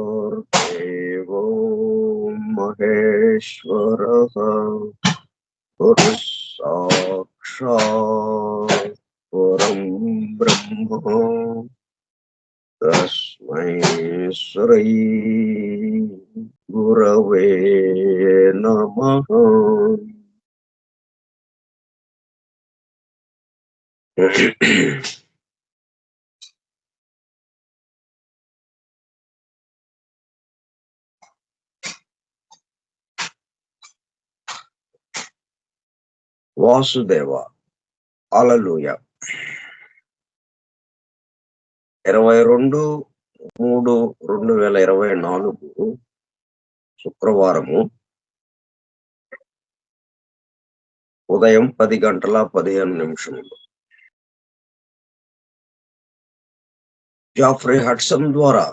गुरुर्देवो महेश्वरः गुरुः साक्षात् परं ब्रह्म तस्मै श्री गुरवे नमः। వాసుదేవ హల్లెలూయా. 22/3/2024 శుక్రవారము ఉదయం 10:15 జాఫ్రీ హడ్సన్ ద్వారా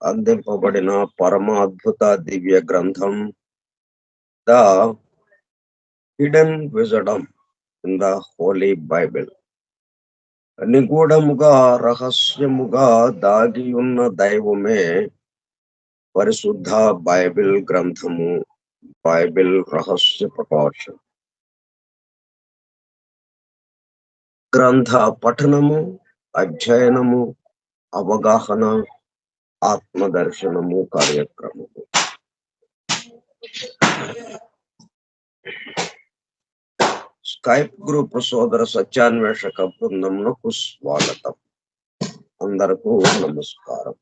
అందింపబడిన పరమ అద్భుత దివ్య గ్రంథం the hidden wisdom in the holy Bible. నిగూఢముగా రహస్యముగా దాగి ఉన్న దైవమే పరిశుద్ధ బైబిల్ గ్రంథము, బైబిల్ రహస్య ప్రకాశం. గ్రంథ పఠనము, అధ్యయనము, అవగాహన, ఆత్మదర్శనము కార్యక్రమము. స్కైప్ గ్రూప్ సోదర సత్యాన్వేషక బృందమునకు స్వాగతం. అందరకు నమస్కారం.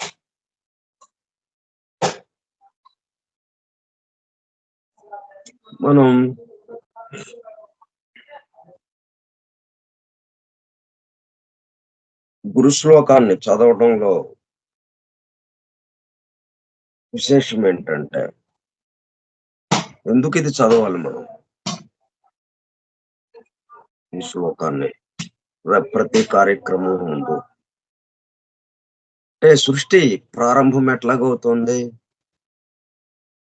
మనం గురు శ్లోకాన్ని చదవడంలో విశేషం ఏంటంటే, ఎందుకు ఇది చదవాలి మనం ఈ శ్లోకాన్ని ప్రతి కార్యక్రమం ముందు? అంటే సృష్టి ప్రారంభం ఎట్లాగవుతుంది?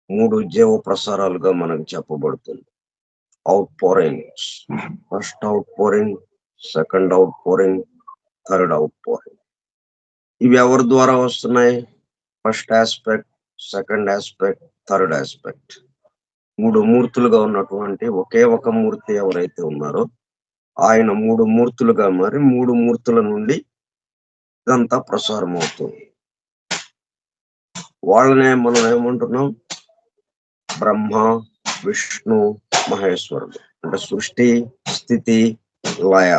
3 జీవ ప్రసారాలుగా మనకు చెప్పబడుతుంది. Out pourings, first out pouring, second out pouring, third out pouring. ఇవి ఎవరి ద్వారా వస్తున్నాయి? First aspect, second aspect, third aspect. 3 మూర్తులుగా ఉన్నటువంటి ఒకే ఒక మూర్తి ఎవరైతే ఉన్నారో ఆయన 3 మూర్తులుగా మారి 3 మూర్తుల నుండి ఇదంతా ప్రసారం అవుతుంది. వాళ్ళనే మనం ఏమంటున్నాం? బ్రహ్మ, విష్ణు, మహేశ్వరుడు. అంటే సృష్టి, స్థితి, లయ.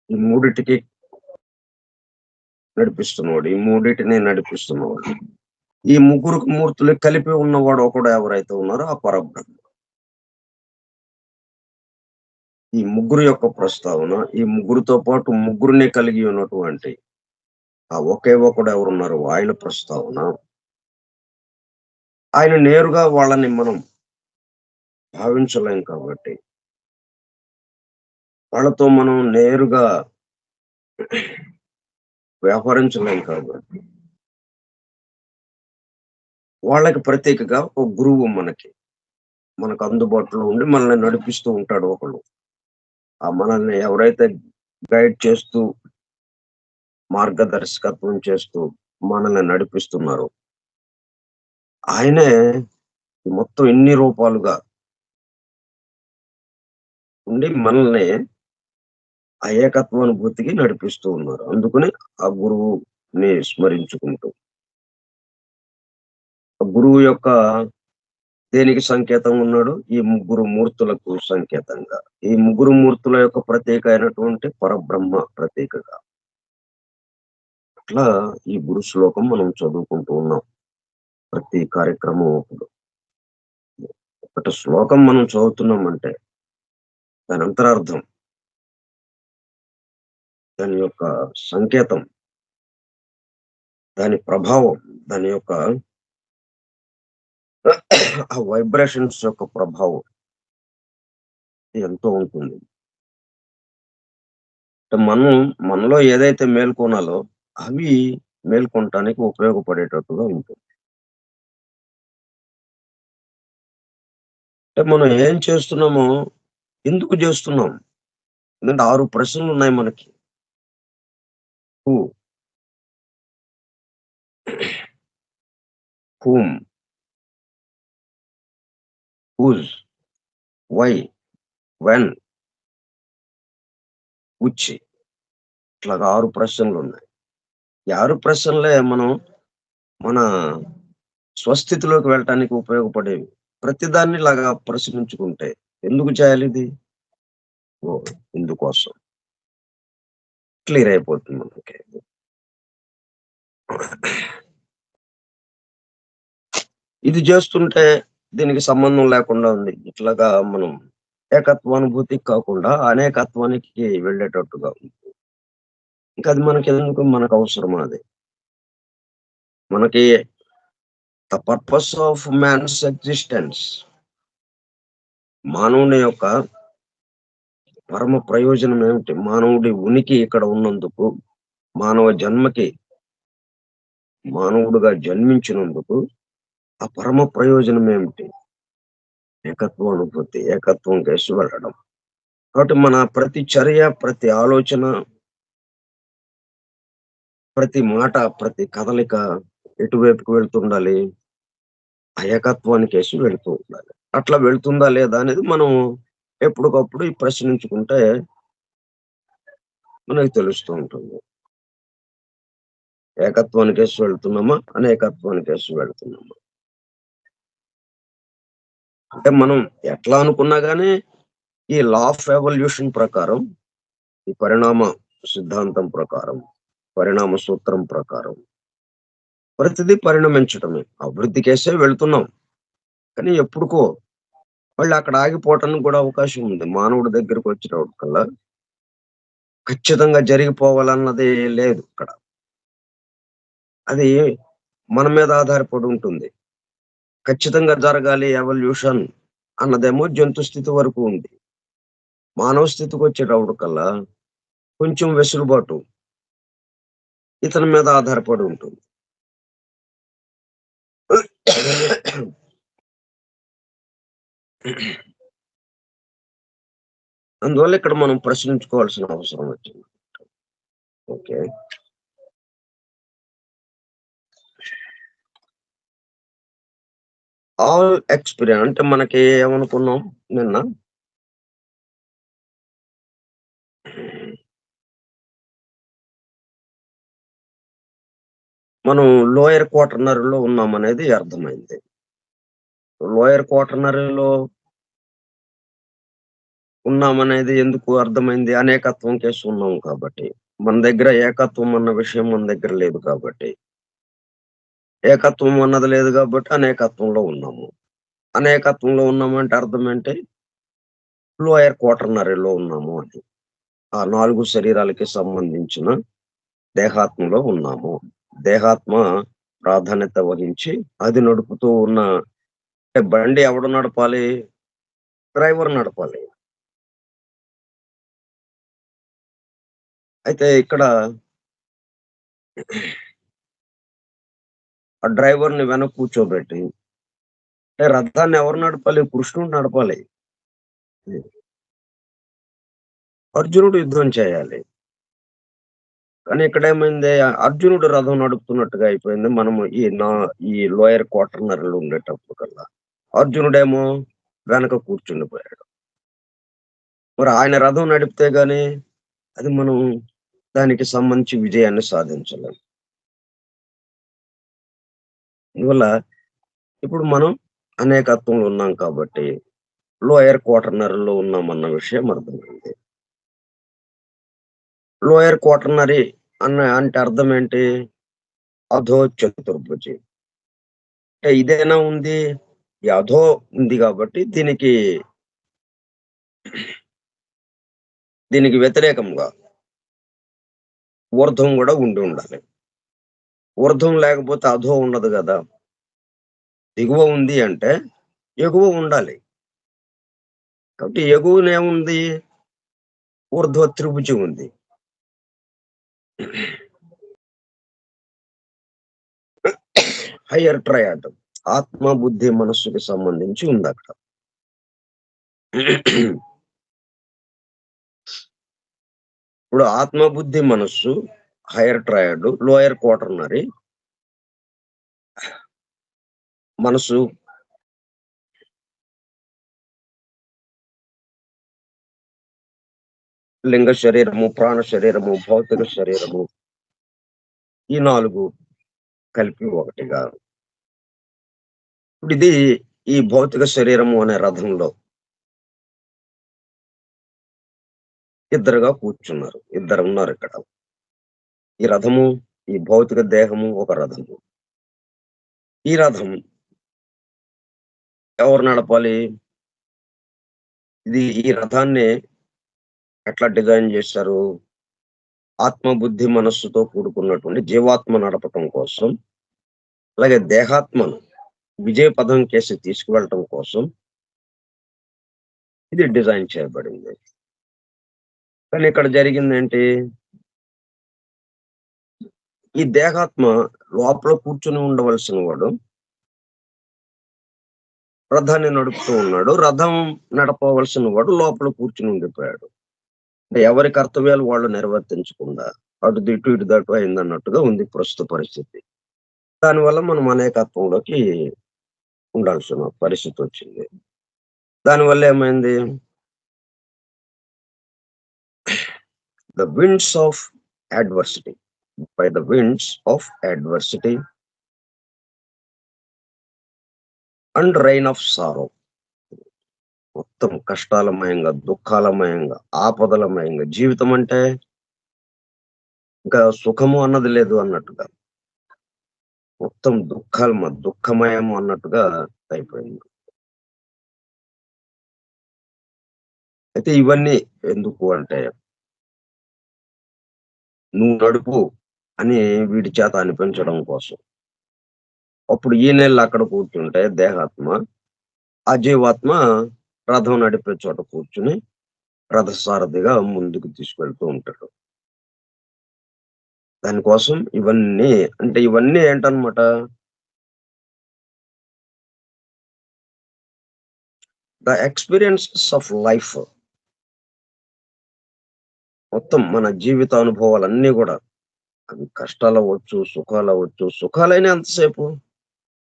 ఈ మూడిటికి నడిపిస్తున్నవాడు, ఈ మూడిటిని నడిపిస్తున్నవాడు. ఈ ముగ్గురు మూర్తులు కలిపి ఉన్నవాడు ఒకడు ఎవరైతే ఉన్నారో ఆ పరబ్రహ్మ. ఈ ముగ్గురు యొక్క ప్రస్తావన, ఈ ముగ్గురుతో పాటు ముగ్గురిని కలిగి ఉన్నటువంటి ఆ ఒకే ఒకడు ఎవరున్నారు ఆయన ప్రస్తావన. ఆయన నేరుగా వాళ్ళని మనం భావించలేం కాబట్టి, వాళ్ళతో మనం నేరుగా వ్యవహరించలేం కాబట్టి, వాళ్ళకి ప్రత్యేకగా ఒక గురువు మనకి మనకు అందుబాటులో ఉండి మనల్ని నడిపిస్తూ ఉంటాడు ఒకడు. ఆ మనల్ని ఎవరైతే గైడ్ చేస్తూ, మార్గదర్శకత్వం చేస్తూ మనల్ని నడిపిస్తున్నారో, ఆయనే ఈ మొత్తం ఇన్ని రూపాలుగా ఉండి మనల్ని ఆ ఏకత్వానుభూతికి నడిపిస్తూ ఉన్నారు. అందుకని ఆ గురువుని స్మరించుకుంటూ, ఆ గురువు యొక్క దేనికి సంకేతంగా ఉన్నాడు? ఈ ముగ్గురు మూర్తులకు సంకేతంగా. ఈ ముగ్గురు మూర్తుల యొక్క ప్రతీక అయినటువంటి పరబ్రహ్మ ప్రతీకగా. అట్లా ఈ గురు శ్లోకం మనం చదువుకుంటూ ఉన్నాం. ప్రతి కార్యక్రమం అప్పుడు. ఒకటి శ్లోకం మనం చదువుతున్నామంటే దాని అంతరార్థం, దాని యొక్క సంకేతం, దాని ప్రభావం, దాని యొక్క ఆ వైబ్రేషన్స్ యొక్క ప్రభావం ఎంతో ఉంటుంది. అంటే మనలో ఏదైతే మేల్కొనాలో అవి మేల్కొనటానికి ఉపయోగపడేటట్టుగా ఉంటుంది. అంటే మనం ఏం చేస్తున్నామో, ఎందుకు చేస్తున్నాం? ఎందుకంటే 6 ప్రశ్నలున్నాయి మనకి. Who, whom, whose, why, when, which, ఇట్లాగా 6 ప్రశ్నలున్నాయి. ఈ 6 ప్రశ్నలే మనం మన స్వస్థితిలోకి వెళ్ళటానికి ఉపయోగపడేవి. ప్రతిదాన్ని ఇలాగా ప్రశ్నించుకుంటే ఎందుకు చేయాలిది? ఓహ్! ఇందుకోసం. క్లియర్ అయిపోతుంది మనకి. ఇది చేస్తుంటే దీనికి సంబంధం లేకుండా ఉంది. ఇట్లాగా మనం ఏకత్వానుభూతికి కాకుండా అనేకత్వానికి వెళ్ళేటట్టుగా ఉంది. ఇంకా అది మనకెందుకు? మనకవసరమా అది? మనకి the purpose of man's existence, మానవుని యొక్క పరమ ప్రయోజనం ఏమిటి? మానవుడి ఉనికి ఇక్కడ ఉన్నందుకు, మానవ జన్మకి మానవుడుగా జన్మించినందుకు ఆ పరమ ప్రయోజనం ఏమిటి? ఏకత్వానుభూతి, ఏకత్వం కేసి వెళ్ళడం. కాబట్టి మన ప్రతి చర్య, ప్రతి ఆలోచన, ప్రతి మాట, ప్రతి కదలిక ఎటువైపుకి వెళ్తుండాలి? ఆ ఏకత్వానికేసి వెళ్తూ ఉండాలి. అట్లా వెళ్తుందా లేదా అనేది మనం ఎప్పటికప్పుడు ఈ ప్రశ్నించుకుంటే మనకు తెలుస్తూ ఉంటుంది. ఏకత్వానికేసి వెళ్తున్నామా? అనేకత్వానికేసి వెళ్తున్నామా? అంటే మనం ఎట్లా అనుకున్నా గాని ఈ లా ఆఫ్ ఎవల్యూషన్ ప్రకారం, ఈ పరిణామ సిద్ధాంతం ప్రకారం, పరిణామ సూత్రం ప్రకారం ప్రతిదీ పరిణమించటమే. అభివృద్ధికేసే వెళ్తున్నాం. కానీ ఎప్పుడుకో మళ్ళీ అక్కడ ఆగిపోవటానికి కూడా అవకాశం ఉంది. మానవుడి దగ్గరకొచ్చేటప్పటికల్లా ఖచ్చితంగా జరిగిపోవాలన్నది లేదు ఇక్కడ. అది మన మీద ఆధారపడి ఉంటుంది. ఖచ్చితంగా జరగాలి ఎవల్యూషన్ అన్నదేమో జంతు స్థితి వరకు ఉంది. మానవ స్థితికొచ్చేటప్పటికల్లా కొంచెం వెసులుబాటు ఇతని మీద ఆధారపడి ఉంటుంది. అందువల్ల ఇక్కడ మనం ప్రశ్నించుకోవాల్సిన అవసరం వచ్చింది. ఓకే. ఆల్ అంటే మనకి ఏమనుకున్నాం నిన్న? మనం లోయర్ క్వాటర్నరీలో ఉన్నామనేది అర్థమైంది. లోయర్ క్వాటర్నరీలో ఉన్నామనేది ఎందుకు అర్థమైంది? అనేకత్వం కేసి ఉన్నాం కాబట్టి. మన దగ్గర ఏకత్వం అన్న విషయం మన దగ్గర లేదు కాబట్టి. ఏకత్వం అన్నది లేదు గాబట్టి అనేకత్వంలో ఉన్నాము. అనేకత్వంలో ఉన్నామంటే అర్థం ఏంటి? లోయర్ క్వాటర్నరీలో ఉన్నాము అని. ఆ 4 శరీరాలకి సంబంధించిన దేహాత్మలో ఉన్నాము. దేహాత్మ ప్రాధాన్యత వహించి అది నడుపుతూ ఉన్న అంటే బండి ఎవడు నడపాలి? డ్రైవర్ నడపాలి. అయితే ఇక్కడ ఆ డ్రైవర్‌ని వెనక కూర్చోబెట్టి అంటే రథాన్ని ఎవరు నడపాలి? కృష్ణుడు నడపాలి. అర్జునుడు యుద్ధం చేయాలి. కానీ ఇక్కడేమైంది, అర్జునుడు రథం నడుపుతున్నట్టుగా అయిపోయింది. మనము ఈ లోయర్ క్వాటర్నరీలో ఉండేటప్పుడు కల్లా. అర్జునుడేమో వెనక కూర్చుండిపోయాడు. మరి ఆయన రథం నడిపితే గాని అది మనం దానికి సంబంధించి విజయాన్ని సాధించలేం. అందువల్ల ఇప్పుడు మనం అనేకత్వంలో ఉన్నాం కాబట్టి లోయర్ క్వాటర్నరీలో ఉన్నామన్న విషయం అర్థమైంది. లోయర్ క్వాటర్నరీ అంటే అర్థం ఏంటి? అధో చతుర్భుజి. అంటే ఇదేనా ఉంది? ఈ అధో ఉంది కాబట్టి దీనికి వ్యతిరేకంగా ఊర్ధ్వం గూడా ఉండి ఉండాలి. ఊర్ధ్వం లేకపోతే అధో ఉండదు గదా! దిగువ ఉంది అంటే ఎగువ ఉండాలి. కాబట్టి ఎగువనేముంది? ఊర్ధ్వ త్రిభుజం ఉంది. Higher triad. ఆత్మ, బుద్ధి, మనస్సుకి సంబంధించి ఉందక్కడ. ఇప్పుడు ఆత్మ, బుద్ధి, మనస్సు హైయర్ ట్రయాడ్, లోయర్ క్వాటర్నరీ. మనసు లింగ శరీరము, ప్రాణ శరీరము, భౌతిక శరీరము. ఈ 4 కలిపి ఒకటిగా. ఇప్పుడు ఈ భౌతిక శరీరము అనే రథంలో ఇద్దరుగా కూర్చున్నారు. ఇద్దరున్నారిక్కడ. ఈ రథము, ఈ భౌతిక దేహము ఒక రథము. ఈ రథం ఎవరు నడపాలి? ఈ రథాన్ని ఎట్లా డిజైన్ చేశారు? ఆత్మ, బుద్ధి, మనస్సుతో కూడుకున్నటువంటి జీవాత్మ నడపటం కోసం, అలాగే దేహాత్మను విజయ పదం కేసి తీసుకువెళ్ళటం కోసం ఇది డిజైన్ చేయబడింది. కానీ ఇక్కడ జరిగిందేంటి? ఈ దేహాత్మ లోపల కూర్చొని ఉండవలసిన వాడు రథాన్ని నడుపుతూ ఉన్నాడు. రథం నడపవలసిన వాడు లోపల కూర్చుని ఉండిపోయాడు. అంటే ఎవరి కర్తవ్యాలు వాళ్ళు నిర్వర్తించకుండా అటు ఇటు దటు అయిందన్నట్టుగా ఉంది ప్రస్తుత పరిస్థితి. దానివల్ల మనం అనేకత్వంలోకి ఉండాల్సిన పరిస్థితి వచ్చింది. దానివల్ల ఏమైంది? The winds of adversity. By the winds of adversity and rain of sorrow. మొత్తం కష్టాలమయంగా, దుఃఖాలమయంగా, ఆపదలమయంగా. జీవితం అంటే ఇంకా సుఖము అన్నది లేదు అన్నట్టుగా. మొత్తం దుఃఖమయము అన్నట్టుగా అయిపోయింది. అయితే ఇవన్నీ ఎందుకు అంటే, నువ్వు నడుపు అని వీడి చేత అనిపించడం కోసం. అప్పుడు ఈయనెళ్ళి అక్కడ కూర్చుంటే దేహాత్మ, ఆ జీవాత్మ రథం నడిపే చోట కూర్చుని రథసారథిగా ముందుకు తీసుకెళ్తూ ఉంటాడు. దానికోసం ఇవన్నీ ఏంటన్నమాట? The experiences of life. మొత్తం మన జీవితానుభవాలన్నీ గూడా. అవి కష్టాలవ్వచ్చు, సుఖాలవ్వచ్చు. సుఖాలైనా ఎంతసేపు,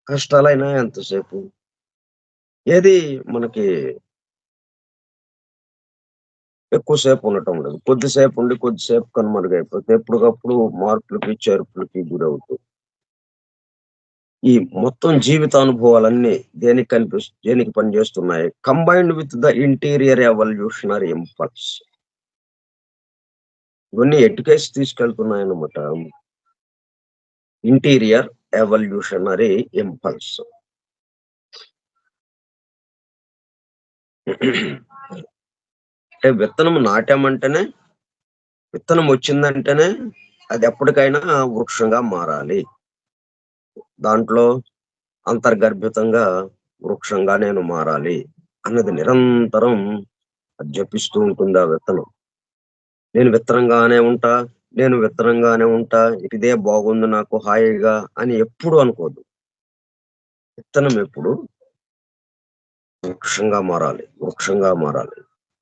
కష్టాలైనా ఎంతసేపు. ఏది మనకి ఎక్కువ సేపు ఉండటం లేదు. కొద్దిసేపు ఉండి కొద్దిసేపు కనుమరుగైపోతే ఎప్పటికప్పుడు మార్పులకి, చేర్పులకి గురవుతూ. ఈ మొత్తం జీవితానుభవాలన్నీ దేనికి పనిచేస్తున్నాయి? Combined with the interior evolutionary impulse. ఇవన్నీ ఎటుకేసి తీసుకెళ్తున్నాయన్నమాట. Interior evolutionary impulse. అంటే విత్తనం నాటామంటేనే, విత్తనం వచ్చిందంటేనే అది ఎప్పటికైనా వృక్షంగా మారాలి. దాంట్లో అంతర్గర్భితంగా వృక్షంగా నేను మారాలి అన్నది నిరంతరం జపిస్తూ ఉంటుంది ఆ విత్తనం. నేను విత్తనంగానే ఉంటా, ఇదే బాగుంది నాకు హాయిగా అని ఎప్పుడు అనుకోదు. విత్తనం ఎప్పుడు వృక్షంగా మారాలి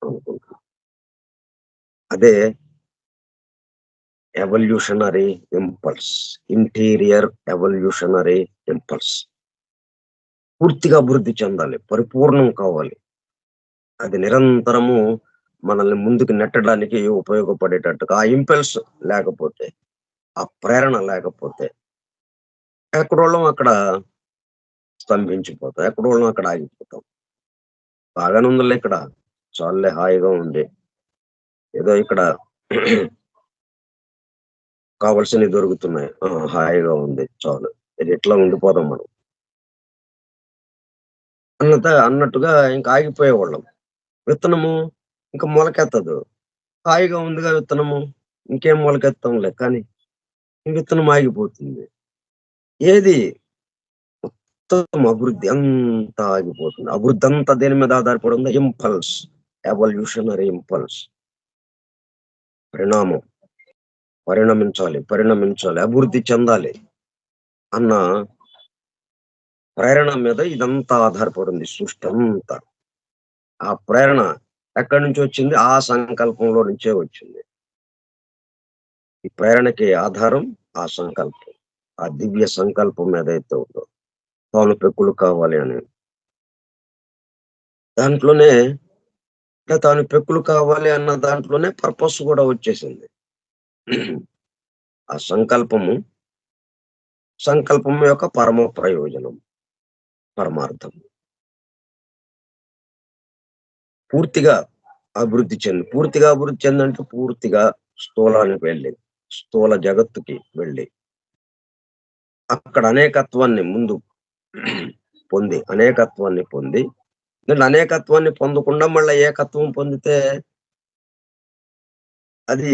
అనుకుంటున్నాను. అదే evolutionary impulse, interior evolutionary impulse. పూర్తిగా అభివృద్ధి చెందాలి, పరిపూర్ణం కావాలి. అది నిరంతరము మనల్ని ముందుకు నెట్టడానికి ఉపయోగపడేటట్టుగా ఆ ఇంపల్స్ లేకపోతే, ఆ ప్రేరణ లేకపోతే ఎక్కడోళ్ళం అక్కడ స్తంభించిపోతాం, ఎక్కడోళ్ళం అక్కడ ఆగిపోతాం. బాగానే ఉందిలే ఇక్కడ, చాలులే హాయిగా ఉంది, ఏదో ఇక్కడ కావలసినవి దొరుకుతున్నాయి, హాయిగా ఉంది, చాలు, ఇది ఇట్లా ఉండిపోదాం మనం అన్నట్టుగా ఇంకా ఆగిపోయేవాళ్ళం. విత్తనము ఇంకా మొలకెత్తదు, హాయిగా ఉందిగా విత్తనము, ఇంకేం మొలకెత్తంలే, కానీ ఈ విత్తనం ఆగిపోతుంది. ఏది మొత్తం అభివృద్ధి అంతా ఆగిపోతుంది. అభివృద్ధి అంతా దేని మీద ఆధారపడి ఉంది? Impulse, evolutionary impulse. పరిణమించాలి, అభివృద్ధి చెందాలి అన్న ప్రేరణ మీద ఇదంతా ఆధారపడింది, సృష్టి అంతా. ఆ ప్రేరణ ఎక్కడి నుంచి వచ్చింది? ఆ సంకల్పంలో నుంచే వచ్చింది. ఈ ప్రేరణకి ఆధారం ఆ సంకల్పం, ఆ దివ్య సంకల్పం ఏదైతే ఉందో, తాను పెక్కులు కావాలి అని. దాంట్లోనే తాను పెక్కులు కావాలి అన్న దాంట్లోనే పర్పస్ కూడా వచ్చేసింది. ఆ సంకల్పం యొక్క పరమ ప్రయోజనం, పరమార్థం. పూర్తిగా అభివృద్ధి చెందంటే పూర్తిగా స్థూలానికి వెళ్ళి, స్థూల జగత్తుకి వెళ్ళి అక్కడ అనేకత్వాన్ని ముందు పొంది, అనేకత్వాన్ని పొందకుండా మళ్ళీ ఏకత్వం పొందితే అది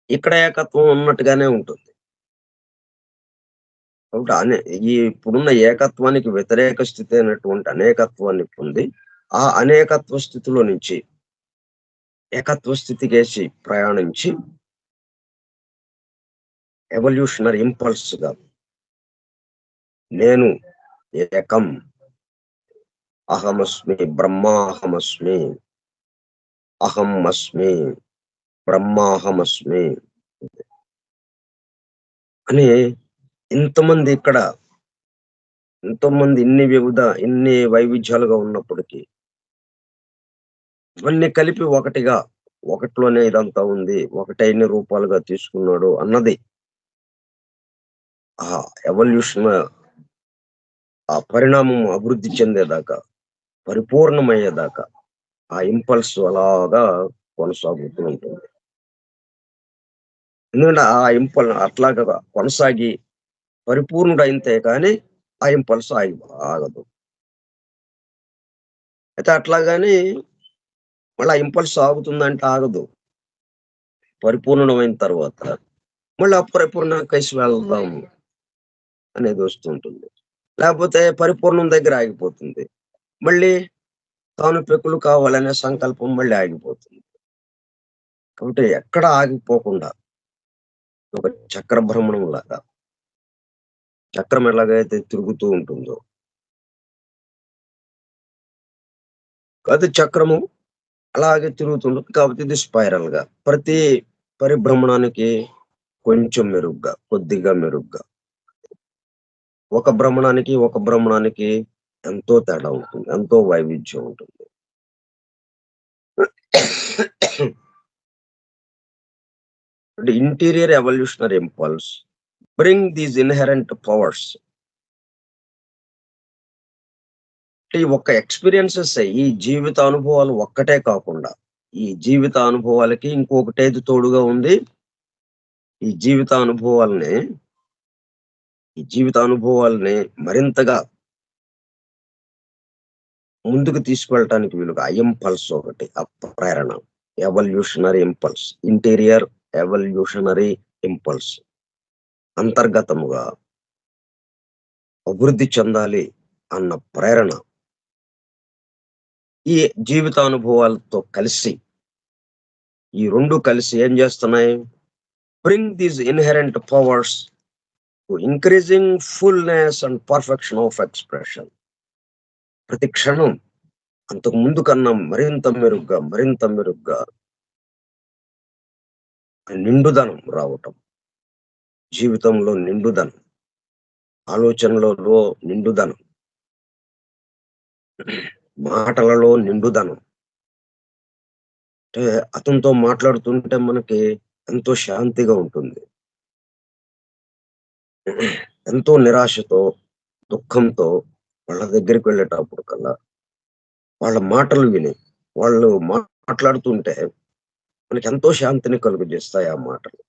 ఇక్కడ ఏకత్వం ఉన్నట్టుగానే ఉంటుంది. కాబట్టి ఈ ఇప్పుడున్న ఏకత్వానికి వ్యతిరేక స్థితి అయినటువంటి అనేకత్వాన్ని పొంది, ఆ అనేకత్వ స్థితిలో నుంచి ఏకత్వ స్థితికేసి ప్రయాణించి ఎవల్యూషనరీ ఇంపల్స్ గా నేను ఏకం, అహమస్మి బ్రహ్మాహమస్మి, అహం అస్మి బ్రహ్మాహమస్మి అని ఇంతమంది ఇక్కడ, ఎంతోమంది ఇన్ని వైవిధ్యాలుగా ఉన్నప్పటికీ ఇవన్నీ కలిపి ఒకటిలోనే ఇదంతా ఉంది, ఒకటే ఇన్ని రూపాలుగా తీసుకున్నాడు అన్నది ఆ ఎవల్యూషన్, ఆ పరిణామం అభివృద్ధి చెందేదాకా, పరిపూర్ణమయ్యేదాకా ఆ ఇంపల్స్ అలాగా కొనసాగుతూ ఉంటుంది. ఎందుకంటే ఆ అట్లాగా కొనసాగి పరిపూర్ణుడు అయితే కానీ ఆ ఇంపల్స్ ఆగదు. అయితే అట్లాగాని మళ్ళీ ఆ ఇంపల్స్ ఆగుతుందంటే ఆగదు. పరిపూర్ణమైన తర్వాత మళ్ళీ అపరిపూర్ణ కలిసి వెళ్దాం అనేది వస్తుంటుంది. లేకపోతే పరిపూర్ణం దగ్గర ఆగిపోతుంది, మళ్ళీ తాను పెక్కులు కావాలనే సంకల్పం మళ్ళీ ఆగిపోతుంది. కాబట్టి ఎక్కడ ఆగిపోకుండా ఒక చక్ర భ్రమణం లాగా, చక్రం ఎలాగైతే తిరుగుతూ ఉంటుందో, అది చక్రము అలాగే తిరుగుతుంటుంది. కాబట్టి ఇది స్పైరల్ గా ప్రతి పరిభ్రమణానికి కొంచెం మెరుగ్గా, కొద్దిగా మెరుగ్గా, ఒక భ్రమణానికి ఎంతో తేడా ఉంటుంది, ఎంతో వైవిధ్యం ఉంటుంది. The interior evolutionary impulse bring these inherent powers. ఈ ఒక్క ఎక్స్పీరియన్సెస్, ఈ జీవిత అనుభవాలు ఒక్కటే కాకుండా, ఈ జీవిత అనుభవాలకి ఇంకొకటేది తోడుగా ఉంది. ఈ జీవిత అనుభవాల్ని మరింతగా ముందుకు తీసుకువెళ్ళటానికి వీలుగా ఇంపల్స్ ఒకటి, ఆ ప్రేరణ, evolutionary impulse, interior evolutionary impulse. అంతర్గతముగా అభివృద్ధి చెందాలి అన్న ప్రేరణ ఈ జీవితానుభవాలతో కలిసి, ఈ రెండు కలిసి ఏం చేస్తున్నాయి? Bring these inherent powers to increasing fullness and perfection of expression. ప్రతి క్షణం అంతకు ముందు కన్నా మరింత మెరుగ్గా నిండుదనం రావటం. జీవితంలో నిండుదనం, ఆలోచనలలో నిండుదనం, మాటలలో నిండుదనం. అంటే అతనితో మాట్లాడుతుంటే మనకి ఎంతో శాంతిగా ఉంటుంది. ఎంతో నిరాశతో, దుఃఖంతో వాళ్ళ దగ్గరికి వెళ్ళేటప్పుడు కల్లా వాళ్ళ మాటలు విని, వాళ్ళు మాట్లాడుతుంటే మనకెంతో శాంతిని కలుగజేస్తాయి ఆ మాటలు.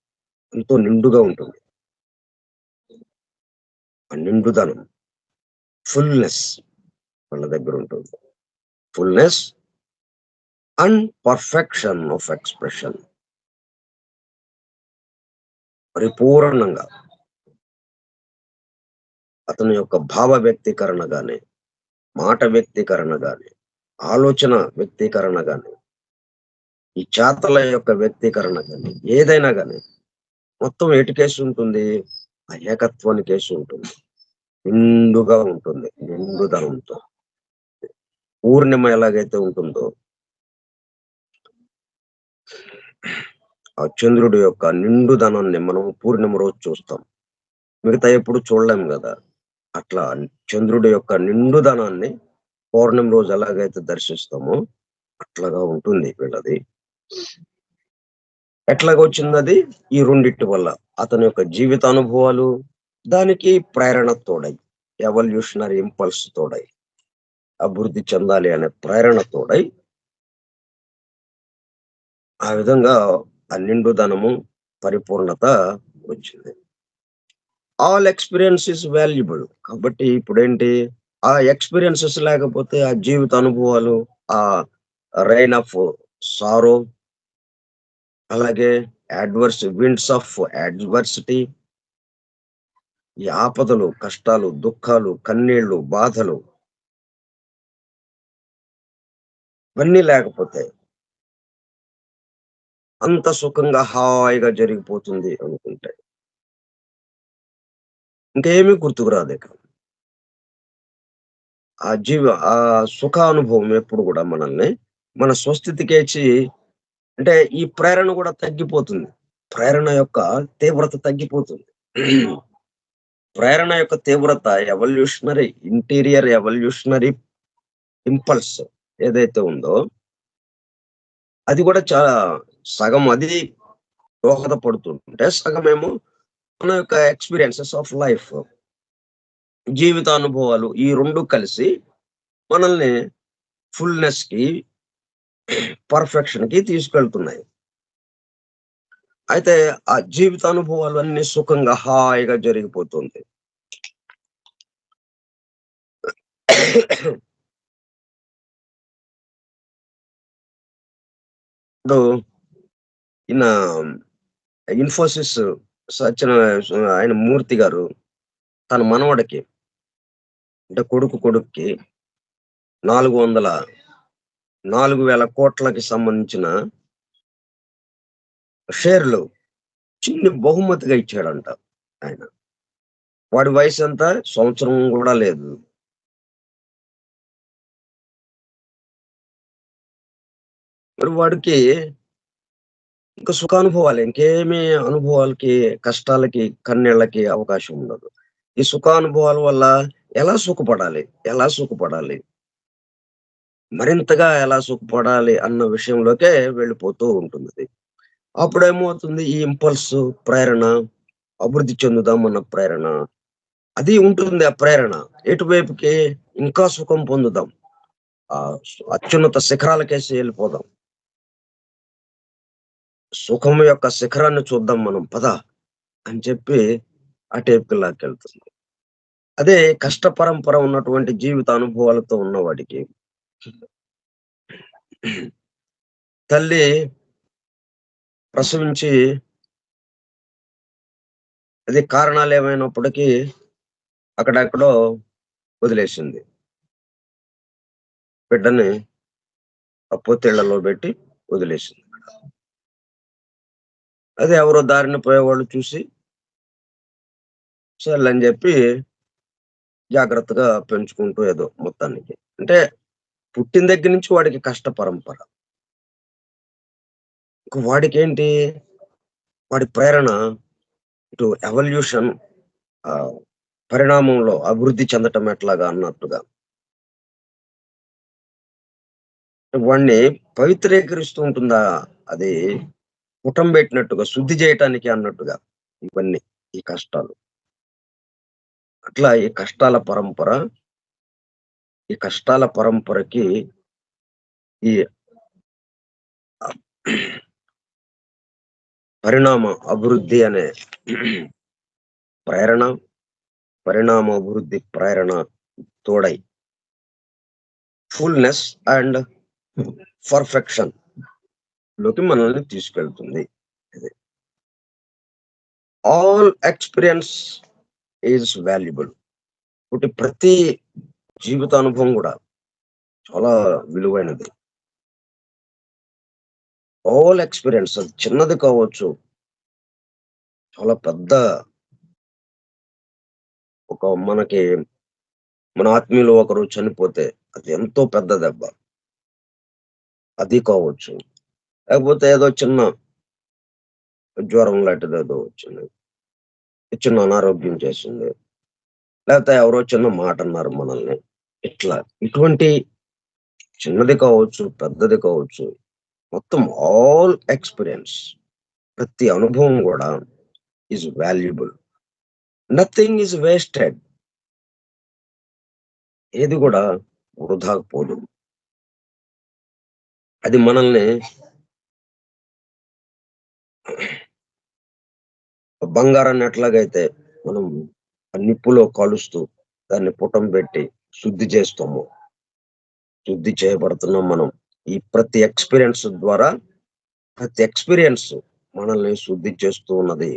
ఎంతో నిండుగా ఉంటుంది. ఆ నిండుదనం, ఫుల్‌నెస్ వాళ్ళ దగ్గరుంటుంది. Fullness and perfection of expression. పరిపూర్ణంగా అతని యొక్క భావ వ్యక్తీకరణ గాని, మాట వ్యక్తీకరణ గాని, ఆలోచన వ్యక్తీకరణ గాని, ఈ చేతల యొక్క వ్యక్తీకరణ గాని, ఏదైనా గాని మొత్తం ఏటికేసుంటుంది? ఆ ఏకత్వానికేసుంటుంది. నిండుగా ఉంటుంది. నిండుదనంతో. పూర్ణిమ ఎలాగైతే ఉంటుందో, ఆ చంద్రుడి యొక్క నిండుదనాన్ని మనం పూర్ణిమ రోజు చూస్తాం. మిగతా ఎప్పుడు చూడలేం గదా! అట్లా చంద్రుడి యొక్క నిండుదనాన్ని పౌర్ణమి రోజు ఎలాగైతే దర్శిస్తామో అట్లాగా ఉంటుంది వీళ్ళది. ఎట్లాగొచ్చిందది? ఈ రెండిటి వల్ల. అతని యొక్క జీవిత అనుభవాలు, దానికి ప్రేరణ తోడై, ఎవల్యూషనరీ ఇంపల్స్ తోడై, అభివృద్ధి చెందాలి అనే ప్రేరణ తోడై, ఆ విధంగా ఆ నిండుదనము, పరిపూర్ణత వచ్చింది. All experience is valuable. కాబట్టి ఇప్పుడేంటి? ఆ ఎక్స్‌పీరియన్సెస్ లేకపోతే ఆ జీవిత అనుభవాలు, ఆ రైన్ ఆఫ్ సారో, అలాగే విండ్స్ ఆఫ్ అడ్వర్సిటీ, ఈ ఆపదలు, కష్టాలు, దుఃఖాలు, కన్నీళ్లు, బాధలు ఇవన్నీ లేకపోతే అంత సుఖంగా, హాయిగా జరిగిపోతుంది అనుకుంటే ఇంకేమీ గుర్తుకు రాదిక. ఆ సుఖానుభవం ఎప్పుడు గూడా మనల్ని మన స్వస్థితికేచి, అంటే ఈ ప్రేరణ గూడా తగ్గిపోతుంది. ప్రేరణ యొక్క తీవ్రత తగ్గిపోతుంది. ప్రేరణ యొక్క తీవ్రత ఇంటీరియర్ ఎవల్యూషనరీ ఇంపల్స్ ఏదైతే ఉందో, అది గూడా చాలా సగం అది దోహదపడుతుంటే, సగమేమో మన యొక్క ఎక్స్‌పీరియన్సెస్ ఆఫ్ లైఫ్, జీవితానుభవాలు ఈ 2 కలిసి మనల్ని ఫుల్‌నెస్‌కి, పర్ఫెక్షన్‌కి తీసుకెళ్తున్నాయి. అయితే ఆ జీవితానుభవాలన్నీ సుఖంగా, హాయిగా జరిగిపోతుంది. ఇప్పుడు ఈయన ఇన్ఫోసిస్ ఆయన మూర్తి గారు తన మనవడికి, అంటే కొడుకుకి 4,00,00,00,000 సంబంధించిన షేర్లు చిన్ని బహుమతిగా ఇచ్చాడంట ఆయన. వాడి వయసెంత? సంవత్సరం గూడా లేదు. మరి వాడికి ఇంక సుఖానుభవాలే. ఇంకేమి అనుభవాలకి, కష్టాలకి, కన్నీళ్ళకి అవకాశం ఉండదు. ఈ సుఖానుభవాల వల్ల ఎలా సుఖపడాలి? ఎలా సుఖపడాలి? మరింతగా ఎలా సుఖపడాలి అన్న విషయంలోకే వెళ్ళిపోతూ ఉంటుందది. అప్పుడేమవుతుంది? ఈ ఇంపల్సు, ప్రేరణ, అభివృద్ధి చెందుదామన్న ప్రేరణ, అది ఉంటుంది ఆ ప్రేరణ. ఎటువైపుకి? ఇంకా సుఖం పొందుదాం. అత్యున్నత శిఖరాలకేసి ఎళ్ళిపోదాం. సుఖం యొక్క శిఖరాన్ని చూద్దాం మనం పద అని చెప్పి అటేపుకి లాక్కెళ్తుంది. అదే కష్ట పరంపర ఉన్నటువంటి జీవిత అనుభవాలతో ఉన్నవాడికి తల్లి ప్రసవించి అది కారణాలేమైనప్పటికీ అక్కడెక్కడో వదిలేసింది. బిడ్డని ఆ పొత్తిళ్లలో పెట్టి వదిలేసింది. అదే ఎవరో దారిన పోయేవాళ్ళు చూసి సర్లే అని చెప్పి జాగ్రత్తగా పెంచుకుంటూ ఏదో మొత్తానికి. అంటే పుట్టిన దగ్గర నుంచి వాడికి కష్ట పరంపర. ఇంక వాడికేంటి, వాడి ప్రేరణ ఇటు ఎవల్యూషన్, ఆహ్, పరిణామంలో అభివృద్ధి చెందటం ఎట్లాగా అన్నట్టుగా. వాడిని పవిత్రీకరిస్తూ ఉంటుందా, అది పుటం పెట్టినట్టుగా, శుద్ధి చేయటానికి అన్నట్టుగా ఇవన్నీ, ఈ కష్టాలు. అట్లా ఈ కష్టాల పరంపరకి ఈ ఆహ్, పరిణామ అభివృద్ధి అనే ప్రేరణ, పరిణామ అభివృద్ధి ప్రేరణ తోడై ఫుల్‌నెస్ అండ్ పర్ఫెక్షన్ లోకి మనల్ని తీసుకెళ్తుంది. ఇది. All experience is valuable. ప్రతి జీవితానుభవం గూడా చాలా విలువైనది. ఆల్ ఎక్స్‌పీరియన్స్ అది చిన్నది కావచ్చు, చాలా పెద్ద, మనకి మన ఆత్మీయులు ఒకరు చనిపోతే అది ఎంతో పెద్ద దెబ్బ. అది కావచ్చు. లేకపోతే ఏదో చిన్న జ్వరం లాంటిదేదో వచ్చింది. చిన్న అనారోగ్యం చేసింది. లేకపోతే ఎవరో చిన్న మాట అన్నారు మనల్ని. ఇట్లా ఇటువంటి చిన్నది కావచ్చు, పెద్దది కావచ్చు. మొత్తం ఆల్ ఎక్స్‌పీరియన్స్, ప్రతి అనుభవం గూడా is valuable. Nothing is wasted. ఏది గూడా వృధాకు పోదు. అది మనల్ని బంగారాన్ని ఎట్లాగైతే మనం ఆ నిప్పులో కాలుస్తూ దాన్ని పుటం పెట్టి శుద్ధి చేస్తామో, శుద్ధి చేయబడుతున్నాం మనం. ఈ ప్రతి ఎక్స్‌పీరియన్స్ మనల్ని శుద్ధి చేస్తూ ఉన్నది.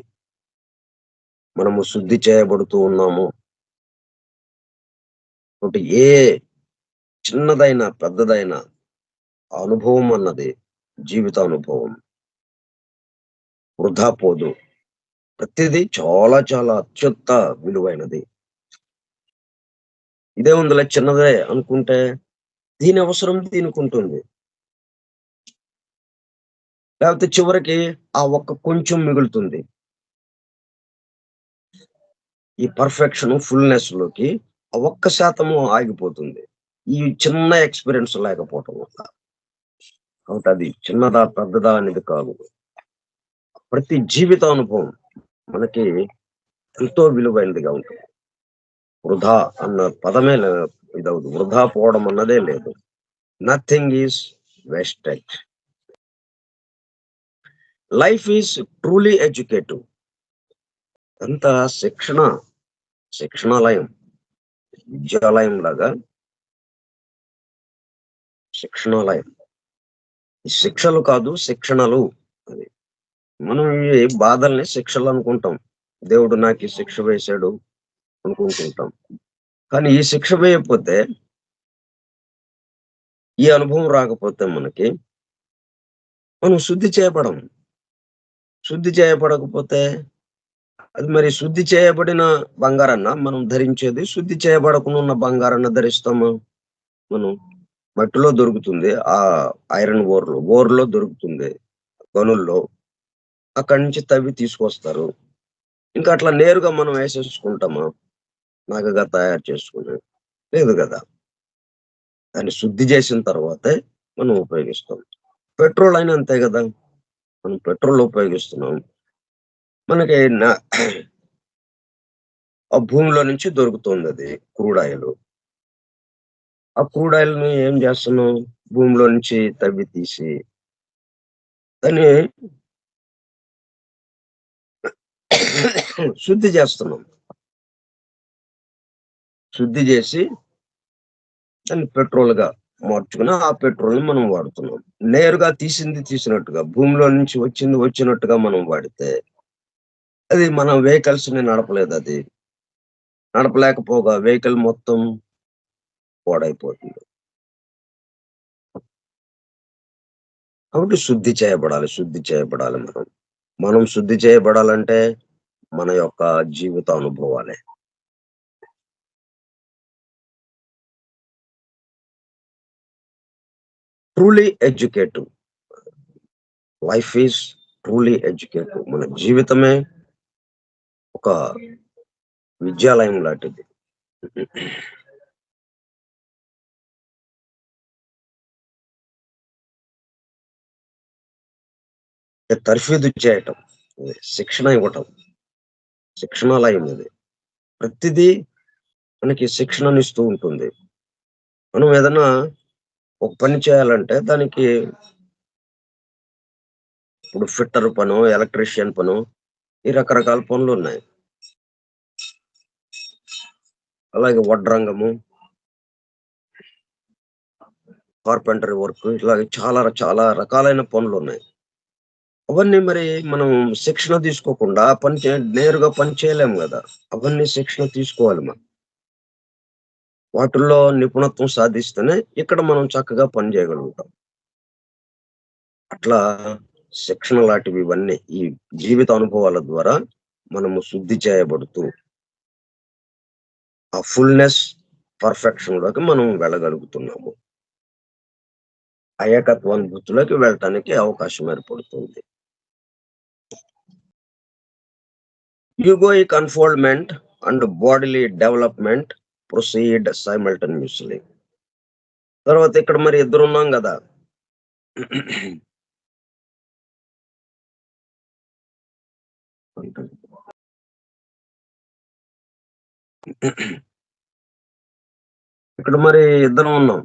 మనము శుద్ధి చేయబడుతూ ఉన్నాము. కాబట్టి ఏ చిన్నదైనా, పెద్దదైనా అనుభవం అన్నది, జీవితానుభవం వృధా పోదు. ప్రతిదీ చాలా చాలా విలువైనది. ఇదేముందిలే చిన్నదే అనుకుంటే, దీని అవసరం దీనికుంటుంది. లేకపోతే చివరికి ఆ ఒక్క కొంచెం మిగులుతుంది. ఈ ఫుల్‌నెస్ లోకి ఆ ఒక్క శాతము ఆగిపోతుంది. ఈ చిన్న ఎక్స్‌పీరియన్స్ లేకపోవటం వల్ల. కాబట్టి అది చిన్నదా, పెద్దదా అనేది కాదు. ప్రతి జీవితానుభవం మనకి ఎంతో విలువైనదిగా ఉంటుంది. వృధా అన్న పదమే ఇదవదు. వృధా పోవడం అన్నదే లేదు. Nothing is wasted. Life is truly educative. అంతా శిక్షణాలయం, విద్యాలయం లాగా శిక్షణాలయం. ఈ శిక్షలు కాదు, శిక్షణలు. అది. మనం ఈ బాధల్ని శిక్షలు అనుకుంటాం. దేవుడు నాకు ఈ శిక్ష వేశాడు అనుకుంటుంటాం. కానీ ఈ శిక్ష వేయకపోతే, ఈ అనుభవం రాకపోతే మనకి, మనం శుద్ధి చేయబడం. శుద్ధి చేయబడకపోతే, అది మరి శుద్ధి చేయబడిన బంగారాన్న మనం ధరించేది, శుద్ధి చేయబడకుండా ఉన్న బంగారాన్ని ధరిస్తామా మనం? మట్టిలో దొరుకుతుంది. ఐరన్ ఓర్‌లో దొరుకుతుంది. గనుల్లో. అక్కడి నుంచి తవ్వి తీసుకొస్తారు. ఇంకా అట్లా నేరుగా మనం ఏసేసుకుంటామా? నగగా తయారు చేసుకొని. లేదు గదా! దాన్ని శుద్ధి చేసిన తర్వాతే మనం ఉపయోగిస్తాం. పెట్రోల్ అయినా అంతే గదా! మనం పెట్రోల్ ఉపయోగిస్తున్నాం. మనకి ఆ భూమిలో నుంచి దొరుకుతుందది, క్రూడ్ ఆయిలు. ఆ క్రూడ్ ఆయిల్‌ని ఏం జేస్తున్నాం? భూమిలో నుంచి తవ్వి తీసి దాన్ని శుద్ధి జేస్తున్నాం. శుద్ధి జేసి దాన్ని పెట్రోల్‌గా మార్చుకొని, ఆ పెట్రోల్‌ని మనం వాడుతున్నాం. నేరుగా తీసింది తీసినట్టుగా, భూమిలో నుంచి వచ్చింది వచ్చినట్టుగా మనం వాడితే, అది మన వెహికల్స్‌ని నడపలేదది. నడపలేకపోగా వెహికల్ మొత్తం పాడైపోతుంది. కాబట్టి శుద్ధి చేయబడాలి మనం. మనం శుద్ధి చేయబడాలంటే మన యొక్క జీవితానుభవాలే. Truly educative. Life is truly educative. మన జీవితమే ఒక విద్యాలయం లాంటిది. తర్ఫీదు చేయటం, శిక్షణ ఇవ్వటం, శిక్షణాలయం ఇది. ప్రతిదీ మనకి శిక్షణనిస్తూ ఉంటుంది. మనం ఏదైనా ఒక పని చేయాలంటే దానికి ఇప్పుడు ఫిట్టర్ పనో, ఎలక్ట్రీషియన్ పనో, ఈ రకరకాల పనులున్నాయి. అలాగే వడ్రంగము, కార్పెంటరీ వర్క్, ఇట్లాగే చాలా చాలా రకాలైన పనులున్నాయి. అవన్నీ మరి మనం శిక్షణ తీసుకోకుండా నేరుగా పని చేయలేము గదా! అవన్నీ శిక్షణ తీసుకోవాలి మనం. వాటిల్లో నిపుణత్వం సాధిస్తేనే ఇక్కడ మనం చక్కగా పని చేయగలుగుతాం. అట్లా శిక్షణ లాంటివి ఇవన్నీ ఈ జీవిత అనుభవాల ద్వారా మనము శుద్ధి చేయబడుతూ ఆ ఫుల్‌నెస్, పర్ఫెక్షన్‌లోకి మనం వెళ్ళగలుగుతున్నాము. ఆ ఏకత్వానుభూతిలోకి వెళ్ళటానికి అవకాశం ఏర్పడుతుంది. Egoic unfoldment and bodily development proceed simultaneously. తర్వాత ఇక్కడ మరి ఇద్దరున్నాం గదా! ఇక్కడ మరి ఇద్దరం ఉన్నాం.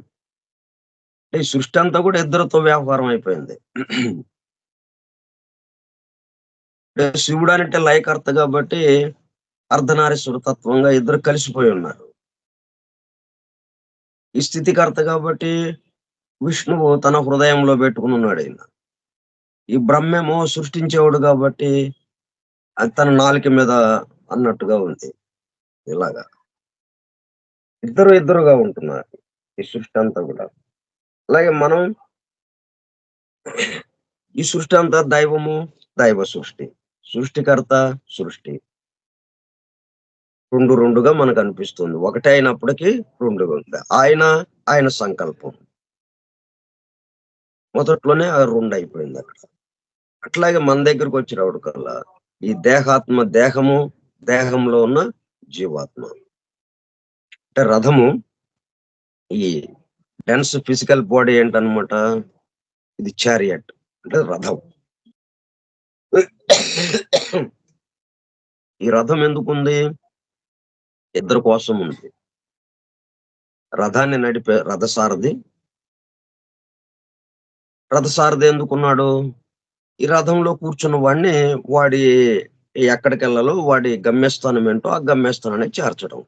ఈ సృష్టి అంతా కూడా ఇద్దరితో వ్యాపారం అయిపోయింది. శివుడు అంటే లయకర్త కాబట్టి అర్ధనారీశ్వర తత్వంగా ఇద్దరు కలిసిపోయి ఉన్నారు. ఈ స్థితికర్త కాబట్టి విష్ణువు తన హృదయంలో పెట్టుకుని ఉన్నాడు ఈయన. ఈ బ్రహ్మేమో సృష్టించేవాడు కాబట్టి అది తన నాలుక మీద అన్నట్టుగా ఉంది. ఇలాగా ఇద్దరుగా ఉంటున్నారు ఈ సృష్టి అంతా కూడా. అలాగే మనం ఈ సృష్టి అంతా దైవము, దైవ సృష్టి. సృష్టికర్త, సృష్టి. 2గా మనకు అనిపిస్తుంది. ఒకటే అయినప్పటికీ 2గా ఉంది. ఆయన సంకల్పం. మొదట్లోనే ఆ 2 అయిపోయింది అక్కడ. అట్లాగే మన దగ్గరకు వచ్చినప్పటికల్లా ఈ దేహము, దేహంలో ఉన్న జీవాత్మ. అంటే రథము ఈ డెన్స్ ఫిజికల్ బాడీ ఏంటన్నమాట, ఇది చారియట్ అంటే రథం. ఈ రథం ఎందుకుంది? ఇద్దరి కోసం ఉంది. రథాన్ని నడిపే రథసారథి ఎందుకున్నాడు? ఈ రథంలో కూర్చున్న వాడిని వాడి ఎక్కడికెళ్ళాలో వాడి గమ్యస్థానం ఏంటో ఆ గమ్యస్థానాన్ని చేర్చడం.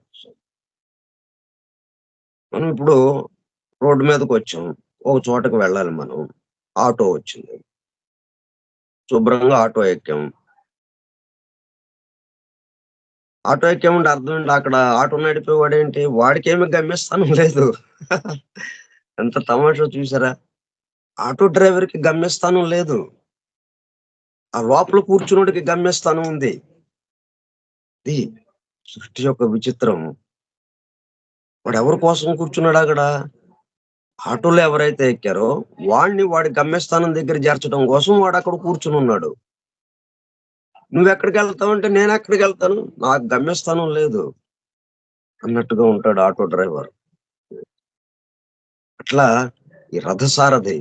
మనం ఇప్పుడు రోడ్డు మీదకొచ్చాం. ఒక చోటకి వెళ్ళాలి మనం. ఆటో వచ్చింది. శుభ్రంగా ఆటో ఎక్కాం. ఆటో ఎక్కామంటే అర్థం ఏంటి? అక్కడ ఆటో నడిపేవాడేంటి? వాడికేమి గమ్యస్థానం లేదు. ఎంత తమాషా చూసారా? ఆటో డ్రైవర్‌కి గమ్యస్థానం లేదు. ఆ లోపల కూర్చున్నోడికి గమ్యస్థానం ఉంది. ఇది సృష్టి యొక్క విచిత్రం. వాడెవరి కోసం కూర్చున్నాడక్కడ? ఆటోలో ఎవరైతే ఎక్కారో వాడి గమ్యస్థానం దగ్గర చేర్చడం కోసం వాడక్కడ కూర్చునున్నాడు. నువ్వెక్కడికెళ్తావంటే నేనెక్కడికెళ్తాను? నాకు గమ్యస్థానం లేదు అన్నట్టుగా ఉంటాడు ఆటో డ్రైవర్. అట్లా ఈ రథసారథి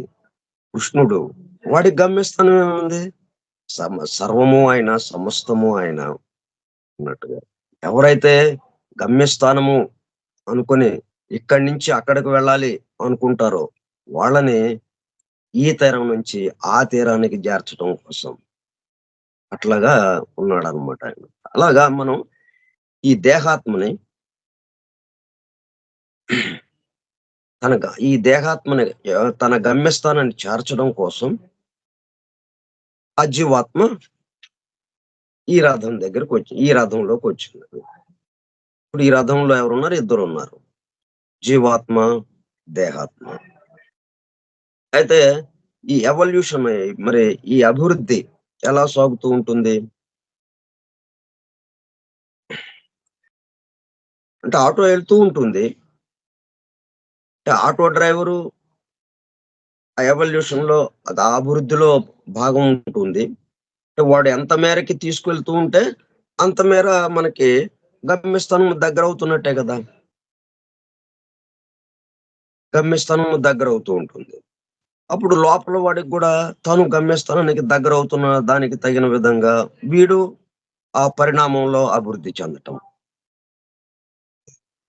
కృష్ణుడు, వాడి గమ్యస్థానం ఏముంది? సర్వము ఆయన, సమస్తము ఆయన అన్నట్టుగా. ఎవరైతే గమ్యస్థానము అనుకుని ఇక్కడి నుంచి అక్కడికి వెళ్ళాలి అనుకుంటారో వాళ్ళని ఈ తీరం నుంచి ఆ తీరానికి చేర్చడం కోసం అట్లాగా ఉన్నాడన్నమాట ఆయన. అలాగా మనం ఈ దేహాత్మని ఈ దేహాత్మని తన గమ్యస్థానాన్ని చేర్చడం కోసం ఆ జీవాత్మ ఈ రథంలోకి వచ్చింది. ఇప్పుడు ఈ రథంలో ఎవరున్నారు? ఇద్దరున్నారు. జీవాత్మ, దేహాత్మ. అయితే ఈ ఎవల్యూషన్ మరి ఈ అభివృద్ధి ఎలా సాగుతూ ఉంటుంది? అంటే ఆటో వెళ్తూ ఉంటుంది. ఆటో డ్రైవరు ఆ ఎవల్యూషన్ లో అది ఆ అభివృద్ధిలో భాగం ఉంటుంది. వాడు ఎంత మేరకి తీసుకెళ్తూ ఉంటే అంత మేర మనకి గమ్యస్థానం దగ్గర అవుతున్నట్టే కదా. గమ్యస్థానం దగ్గర అవుతూ ఉంటుంది. అప్పుడు లోపల వాడికి కూడా తాను గమ్యస్థానానికి దగ్గర అవుతున్న దానికి తగిన విధంగా వీడు ఆ పరిణామంలో అభివృద్ధి చెందటం.